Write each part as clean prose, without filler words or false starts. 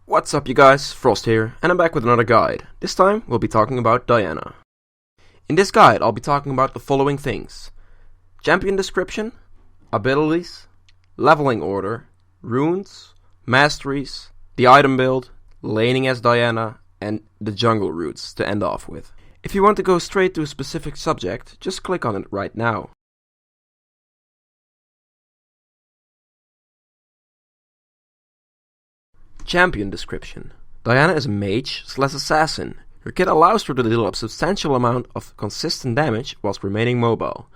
What's up you guys, Frost here, and I'm back with another guide. This time we'll be talking about Diana. In this guide I'll be talking about the following things: champion description, abilities, leveling order, runes, masteries, the item build, laning as Diana, and the jungle routes to end off with. If you want to go straight to a specific subject, just click on it right now. Champion description. Diana is a mage/assassin. Her kit allows her to deal a substantial amount of consistent damage whilst remaining mobile.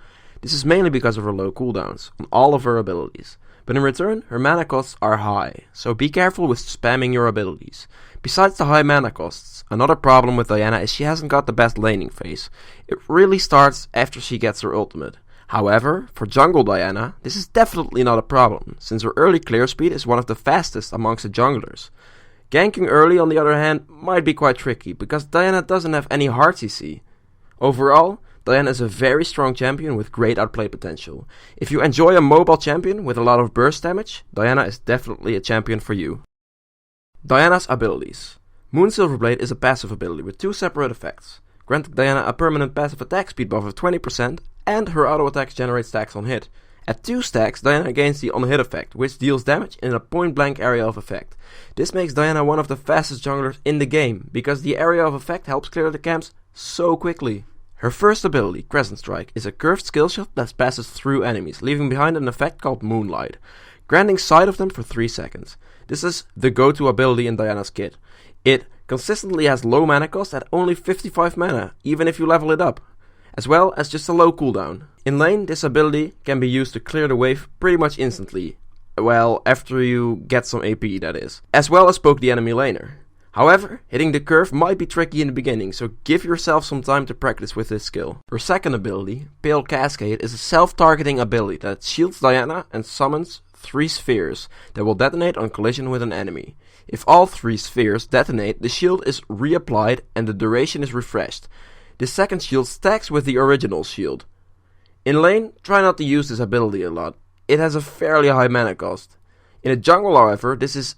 This is mainly because of her low cooldowns on all of her abilities, but in return her mana costs are high, so be careful with spamming your abilities. Besides the high mana costs, another problem with Diana is she hasn't got the best laning phase. It really starts after she gets her ultimate. However, for jungle Diana, this is definitely not a problem, since her early clear speed is one of the fastest amongst the junglers. Ganking early, on the other hand, might be quite tricky, because Diana doesn't have any hard CC. Overall, Diana is a very strong champion with great outplay potential. If you enjoy a mobile champion with a lot of burst damage, Diana is definitely a champion for you. Diana's abilities. Moon Silverblade is a passive ability with two separate effects, granting Diana a permanent passive attack speed buff of 20%, and her auto attacks generate stacks on hit. At 2 stacks, Diana gains the on-hit effect, which deals damage in a point-blank area of effect. This makes Diana one of the fastest junglers in the game, because the area of effect helps clear the camps so quickly. Her first ability, Crescent Strike, is a curved skill shot that passes through enemies, leaving behind an effect called Moonlight, granting sight of them for 3 seconds. This is the go-to ability in Diana's kit. It consistently has low mana cost at only 55 mana, even if you level it up, as well as just a low cooldown. In lane, this ability can be used to clear the wave pretty much instantly. Well, after you get some AP, that is. As well as poke the enemy laner. However, hitting the curve might be tricky in the beginning, so give yourself some time to practice with this skill. Her second ability, Pale Cascade, is a self-targeting ability that shields Diana and summons 3 spheres that will detonate on collision with an enemy. If all 3 spheres detonate, the shield is reapplied and the duration is refreshed. This second shield stacks with the original shield. In lane, try not to use this ability a lot. It has a fairly high mana cost. In a jungle, however, this is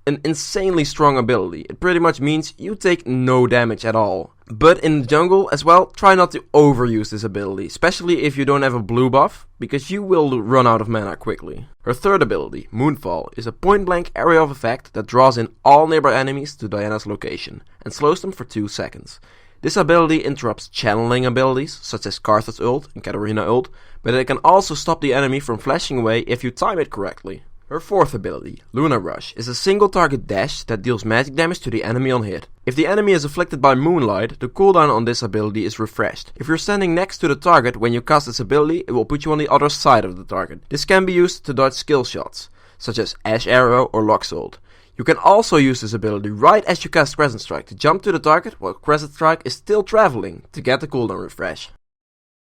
an insanely strong ability. It pretty much means you take no damage at all. But in the jungle as well, try not to overuse this ability, especially if you don't have a blue buff, because you will run out of mana quickly. Her third ability, Moonfall, is a point-blank area of effect that draws in all nearby enemies to Diana's location and slows them for 2 seconds. This ability interrupts channeling abilities, such as Karthus ult and Katarina ult, but it can also stop the enemy from flashing away if you time it correctly. Her fourth ability, Luna Rush, is a single target dash that deals magic damage to the enemy on hit. If the enemy is afflicted by Moonlight, the cooldown on this ability is refreshed. If you're standing next to the target when you cast this ability, it will put you on the other side of the target. This can be used to dodge skill shots, such as Ash Arrow or Lux ult. You can also use this ability right as you cast Crescent Strike to jump to the target while Crescent Strike is still traveling to get the cooldown refresh.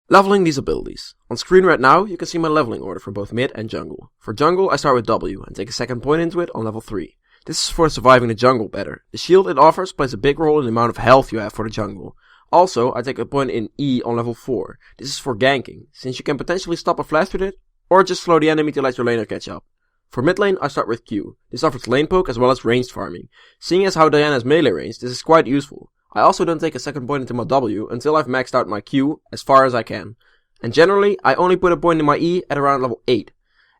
Leveling these abilities. On screen right now you can see my leveling order for both mid and jungle. For jungle I start with W and take a second point into it on level 3. This is for surviving the jungle better. The shield it offers plays a big role in the amount of health you have for the jungle. Also I take a point in E on level 4. This is for ganking, since you can potentially stop a flash with it, or just slow the enemy to let your laner catch up. For mid lane, I start with Q. This offers lane poke as well as ranged farming. Seeing as how Diana is melee ranged, this is quite useful. I also don't take a second point into my W until I've maxed out my Q as far as I can. And generally, I only put a point in my E at around level 8.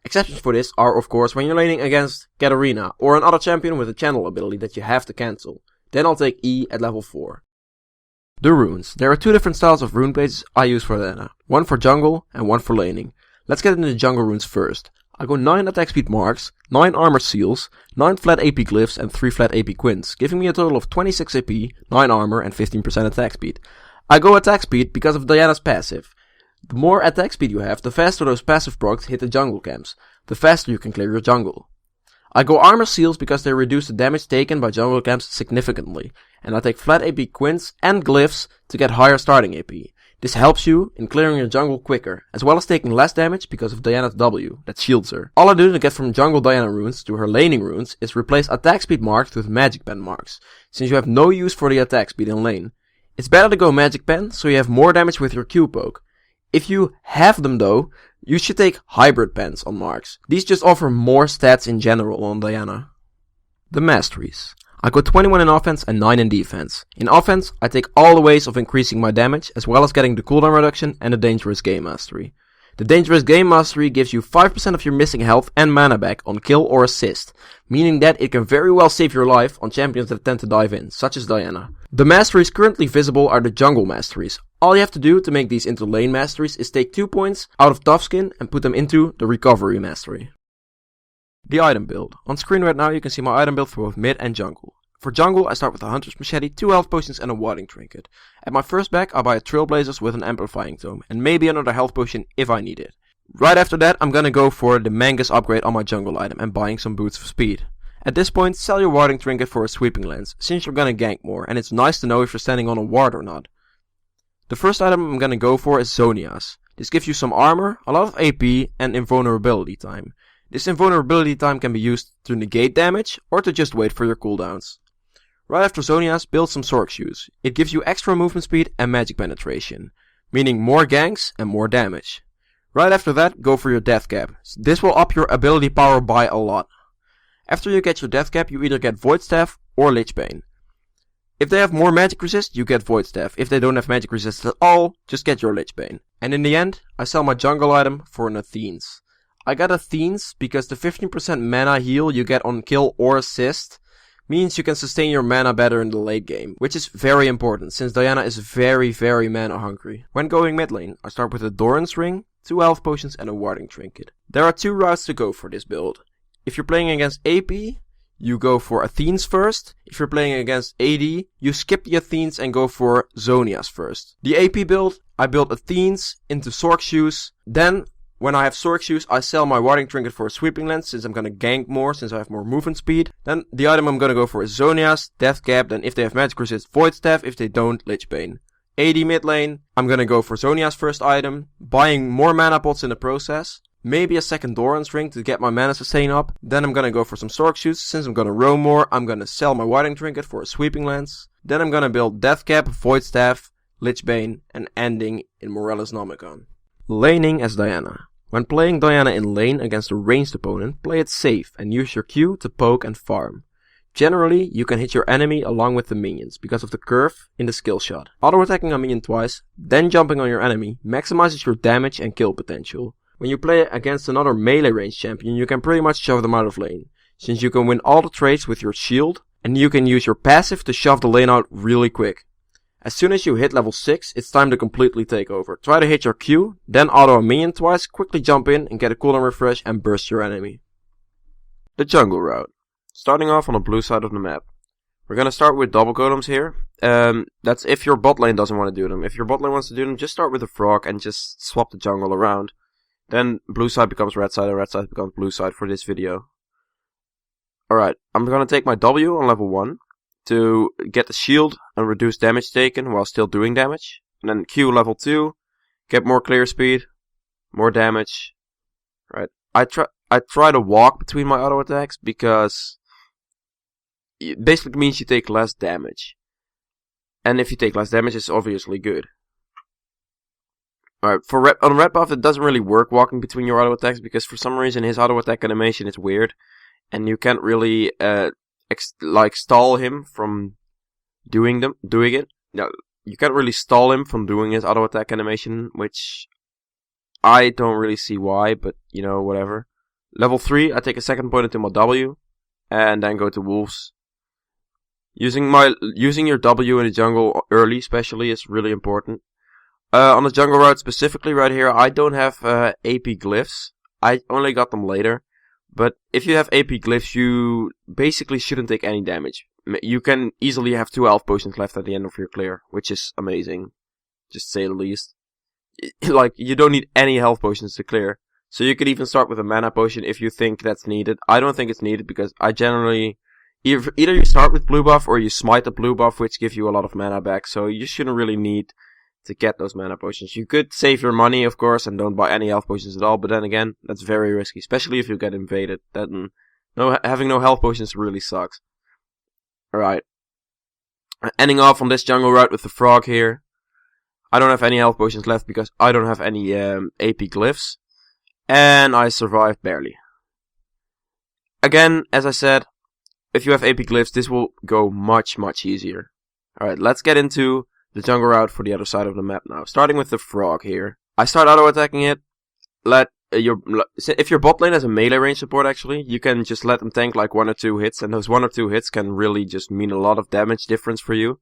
Exceptions for this are of course when you're laning against Katarina or another champion with a channel ability that you have to cancel. Then I'll take E at level 4. The runes. There are 2 different styles of rune pages I use for Diana. One for jungle and one for laning. Let's get into the jungle runes first. I go 9 attack speed marks, 9 armor seals, 9 flat AP glyphs and 3 flat AP quints, giving me a total of 26 AP, 9 armor and 15% attack speed. I go attack speed because of Diana's passive. The more attack speed you have, the faster those passive procs hit the jungle camps, the faster you can clear your jungle. I go armor seals because they reduce the damage taken by jungle camps significantly, and I take flat AP quints and glyphs to get higher starting AP. This helps you in clearing your jungle quicker, as well as taking less damage because of Diana's W, that shields her. All I do to get from jungle Diana runes to her laning runes is replace attack speed marks with magic pen marks, since you have no use for the attack speed in lane. It's better to go magic pen, so you have more damage with your Q poke. If you have them though, you should take hybrid pens on marks. These just offer more stats in general on Diana. The masteries. I go 21 in offense and 9 in defense. In offense, I take all the ways of increasing my damage, as well as getting the cooldown reduction and the dangerous game mastery. The dangerous game mastery gives you 5% of your missing health and mana back on kill or assist, meaning that it can very well save your life on champions that tend to dive in, such as Diana. The masteries currently visible are the jungle masteries. All you have to do to make these into lane masteries is take 2 points out of Tough Skin and put them into the recovery mastery. The item build. On screen right now you can see my item build for both mid and jungle. For jungle, I start with a Hunter's Machete, 2 health potions and a Warding Trinket. At my first back, I buy a Trailblazers with an Amplifying Tome, and maybe another health potion if I need it. Right after that, I'm gonna go for the Mangus upgrade on my jungle item and buying some boots for speed. At this point, sell your Warding Trinket for a Sweeping Lens, since you're gonna gank more, and it's nice to know if you're standing on a ward or not. The first item I'm gonna go for is Zhonya's. This gives you some armor, a lot of AP, and invulnerability time. This invulnerability time can be used to negate damage, or to just wait for your cooldowns. Right after Zhonya's, build some Sorc Shoes. It gives you extra movement speed and magic penetration, meaning more ganks and more damage. Right after that, go for your Death Cap. This will up your ability power by a lot. After you get your Death Cap, you either get Void Staff or Lich Bane. If they have more magic resist, you get Void Staff. If they don't have magic resist at all, just get your Lich Bane. And in the end, I sell my jungle item for an Athene's. I got Athene's because the 15% mana heal you get on kill or assist means you can sustain your mana better in the late game, which is very important since Diana is very mana hungry. When going mid lane, I start with a Doran's Ring, 2 health potions and a Warding Trinket. There are 2 routes to go for this build. If you're playing against AP, you go for Athene's first. If you're playing against AD, you skip the Athene's and go for Zhonya's first. The AP build, I build Athene's into Sorc Shoes, then when I have Sorc Shoes, I sell my Warding Trinket for a Sweeping Lens, since I'm gonna gank more, since I have more movement speed. Then the item I'm gonna go for is Zhonya's, Death Cap, then if they have magic resist, Void Staff, if they don't, Lich Bane. AD mid lane, I'm gonna go for Zhonya's first item, buying more mana pots in the process, maybe a second Doran's Ring to get my mana sustain up. Then I'm gonna go for some Sorc Shoes, since I'm gonna roam more, I'm gonna sell my Warding Trinket for a Sweeping Lens. Then I'm gonna build Death Cap, Void Staff, Lich Bane, and ending in Morelis Nomicon. Laning as Diana. When playing Diana in lane against a ranged opponent, play it safe and use your Q to poke and farm. Generally, you can hit your enemy along with the minions because of the curve in the skill shot. Auto-attacking a minion twice, then jumping on your enemy maximizes your damage and kill potential. When you play against another melee range champion, you can pretty much shove them out of lane, since you can win all the trades with your shield, and you can use your passive to shove the lane out really quick. As soon as you hit level 6, it's time to completely take over. Try to hit your Q, then auto a minion twice, quickly jump in and get a cooldown refresh and burst your enemy. The jungle route. Starting off on the blue side of the map. We're gonna start with double golems here. That's if your bot lane doesn't want to do them. If your bot lane wants to do them, just start with a frog and just swap the jungle around. Then blue side becomes red side and red side becomes blue side for this video. Alright, I'm gonna take my W on level 1. To get the shield and reduce damage taken while still doing damage. And then Q level 2, get more clear speed, more damage. Right. I try to walk between my auto attacks because it basically means you take less damage. And if you take less damage, it's obviously good. Alright, on red buff it doesn't really work walking between your auto attacks because for some reason his auto attack animation is weird. And you can't really stall him from doing it. No, you can't really stall him from doing his auto attack animation, which I don't really see why, but you know, whatever. Level 3, I take a second point into my W, and then go to wolves. Using your W in the jungle early, especially, is really important. On the jungle route specifically, right here, I don't have AP glyphs. I only got them later. But if you have AP glyphs, you basically shouldn't take any damage. You can easily have 2 health potions left at the end of your clear, which is amazing, just to say the least. Like, you don't need any health potions to clear. So you could even start with a mana potion if you think that's needed. I don't think it's needed because I generally... Either you start with blue buff or you smite the blue buff, which gives you a lot of mana back. So you shouldn't really need to get those mana potions. You could save your money, of course, and don't buy any health potions at all, but then again, that's very risky, especially if you get invaded. Then having no health potions really sucks. Alright. Ending off on this jungle route with the frog here. I don't have any health potions left because I don't have any AP glyphs. And I survived barely. Again, as I said, if you have AP glyphs, this will go much easier. Alright, let's get into the jungle route for the other side of the map now. Starting with the frog here. I start auto-attacking it. If your bot lane has a melee range support actually, you can just let them tank like 1 or 2 hits, and those 1 or 2 hits can really just mean a lot of damage difference for you.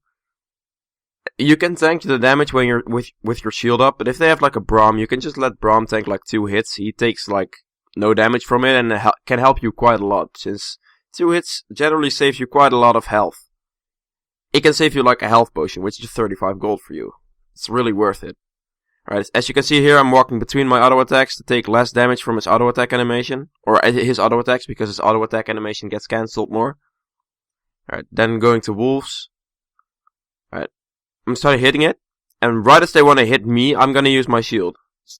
You can tank the damage when you're with your shield up, but if they have like a Braum, you can just let Braum tank like 2 hits. He takes like no damage from it and can help you quite a lot, since 2 hits generally saves you quite a lot of health. It can save you like a health potion, which is 35 gold for you. It's really worth it. Alright, as you can see here, I'm walking between my auto attacks to take less damage from his auto attack animation, or his auto attacks, because his auto attack animation gets cancelled more. Alright, then going to wolves. Alright, I'm starting hitting it, and right as they want to hit me, I'm gonna use my shield,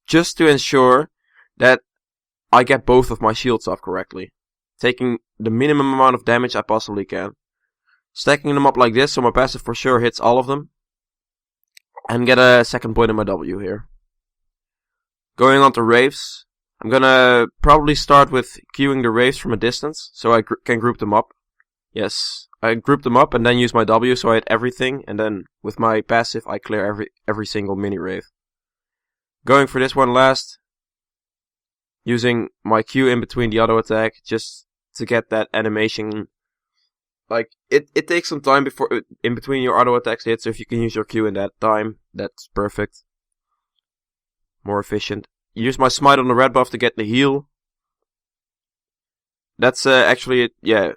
just to ensure that I get both of my shields off correctly, taking the minimum amount of damage I possibly can. Stacking them up like this, so my passive for sure hits all of them. And get a second point in my W here. Going on to Wraiths. I'm gonna probably start with queuing the Wraiths from a distance, so I can group them up. Yes, I group them up and then use my W so I hit everything, and then with my passive I clear every single mini Wraith. Going for this one last. Using my Q in between the auto attack, just to get that animation. Like, it takes some time in between your auto attacks hit, so if you can use your Q in that time, that's perfect. More efficient. Use my smite on the red buff to get the heal. That's actually, yeah.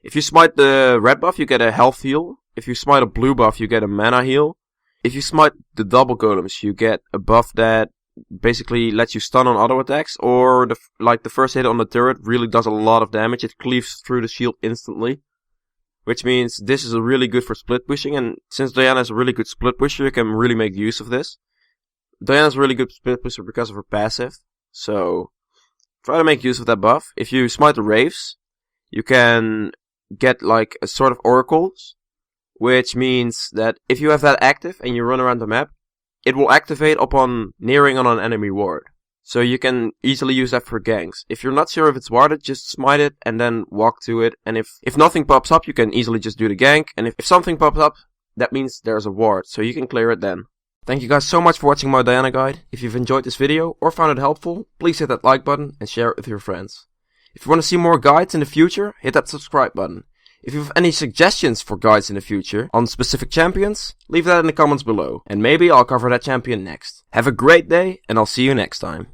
If you smite the red buff, you get a health heal. If you smite a blue buff, you get a mana heal. If you smite the double golems, you get a buff that basically lets you stun on auto attacks, or the first hit on the turret really does a lot of damage. It cleaves through the shield instantly, which means this is really good for split pushing, and since Diana is a really good split pusher, you can really make use of this. Diana's a really good split pusher because of her passive, so try to make use of that buff. If you smite the Wraiths, you can get like a sort of oracles, which means that if you have that active and you run around the map, it will activate upon nearing on an enemy ward. So you can easily use that for ganks. If you're not sure if it's warded, just smite it and then walk to it. And if nothing pops up, you can easily just do the gank. And if something pops up, that means there's a ward, so you can clear it then. Thank you guys so much for watching my Diana guide. If you've enjoyed this video or found it helpful, please hit that like button and share it with your friends. If you want to see more guides in the future, hit that subscribe button. If you have any suggestions for guides in the future on specific champions, leave that in the comments below, and maybe I'll cover that champion next. Have a great day, and I'll see you next time.